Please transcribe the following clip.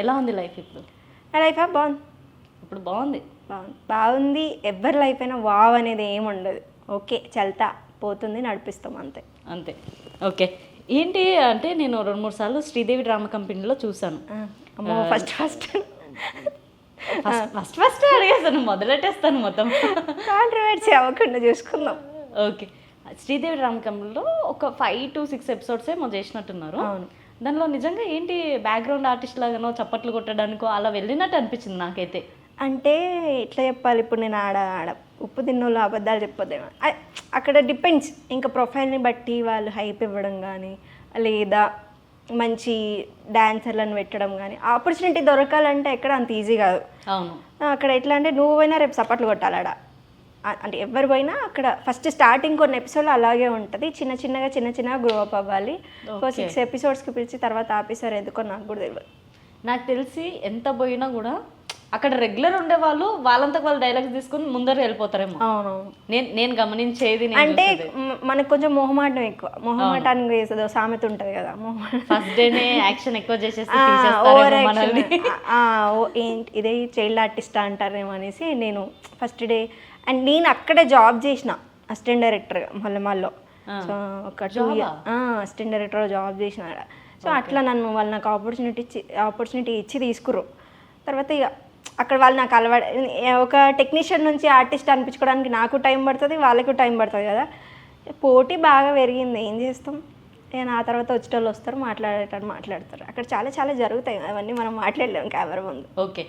ఎలా ఉంది లైఫ్ ఇప్పుడు? నా లైఫా బాగుంది. ఇప్పుడు బాగుంది. బాగుంది. ఎవరి లైఫ్ అయినా వావ్ అనేది ఏమి ఉండదు. ఓకే చల్తా పోతుంది, నడిపిస్తాం అంతే. అంతే. ఓకే. ఏంటి అంటే నేను 2-3 సార్లు శ్రీదేవి డ్రామా కంపెనీలో చూశాను. అమ్మో ఫస్ట్ అడిగేస్తాను, మొదలెట్టేస్తాను మొత్తం. కాంట్రవర్సీ అవ్వకుండా చూసుకుందాం. ఓకే. శ్రీదేవి డ్రామా కంపెనీలో ఒక 5 to 6 ఎపిసోడ్స్ ఏమో చేసినట్టున్నారు. అవును. దానిలో నిజంగా ఏంటి బ్యాక్గ్రౌండ్ ఆర్టిస్ట్ లాగానో చప్పట్లు కొట్టడానికో అలా వెళ్ళినట్టు అనిపించింది నాకైతే. అంటే ఎట్లా చెప్పాలి, ఇప్పుడు నేను ఆడ ఉప్పు తిన్నోళ్ళు అబద్ధాలు చెప్పొద్దేమో. అక్కడ డిపెండ్స్, ఇంకా ప్రొఫైల్ని బట్టి వాళ్ళు హైప్ ఇవ్వడం కానీ లేదా మంచి డాన్సర్లను పెట్టడం కానీ ఆపర్చునిటీ దొరకాలంటే ఎక్కడ అంత ఈజీ కాదు. అవును. అక్కడ ఎట్లా అంటే నువ్వు పోయినా రేపు సపోర్ట్లు కొట్టాలి ఆడ. అంటే ఎవరు పోయినా అక్కడ ఫస్ట్ స్టార్టింగ్ కొన్ని ఎపిసోడ్లు అలాగే ఉంటుంది, చిన్న చిన్నగా గ్రో అప్ అవ్వాలి. 6 ఎపిసోడ్స్కి పిలిచి తర్వాత ఆపేసారు ఎందుకో నాకు కూడా తెలియదు. నాకు తెలిసి ఎంత పోయినా కూడా అక్కడ రెగ్యులర్ ఉండేవాళ్ళు వాళ్ళంతకు వాళ్ళు డైలాగ్స్ తీసుకుని ముందర వెళ్ళిపోతారేమో. అవునవును. నేను గమనించేది అంటే మనకు కొంచెం మొహమాటం ఎక్కువ. మొహమాటానికి ఏదో సామెత ఉంటుంది కదా, ఫస్ట్ డేనే యాక్షన్ ఎక్కువ చేసేసి ఏంటి ఇదే చైల్డ్ ఆర్టిస్ట్ అంటారేమో అనేసి నేను ఫస్ట్ డే అండ్ నేను అక్కడే జాబ్ చేసిన అసిస్టెంట్ డైరెక్టర్గా మల్లెమాల్లో. సో ఒక 2 years అసిస్టెంట్ డైరెక్టర్గా జాబ్ చేసిన. సో అట్లా వాళ్ళు నాకు ఆపర్చునిటీ ఇచ్చి తీసుకుర్రు. తర్వాత ఇక అక్కడ వాళ్ళు నాకు ఒక టెక్నీషియన్ నుంచి ఆర్టిస్ట్ అనిపించుకోవడానికి నాకు టైం పడుతుంది, వాళ్ళకు టైం పడుతుంది కదా. పోటీ బాగా పెరిగింది, ఏం చేస్తాం. ఇక నా తర్వాత వచ్చేటోళ్ళు వస్తారు, మాట్లాడతారు. అక్కడ చాలా జరుగుతాయి, అవన్నీ మనం మాట్లాడలేము కెమెరా ముందు. ఓకే.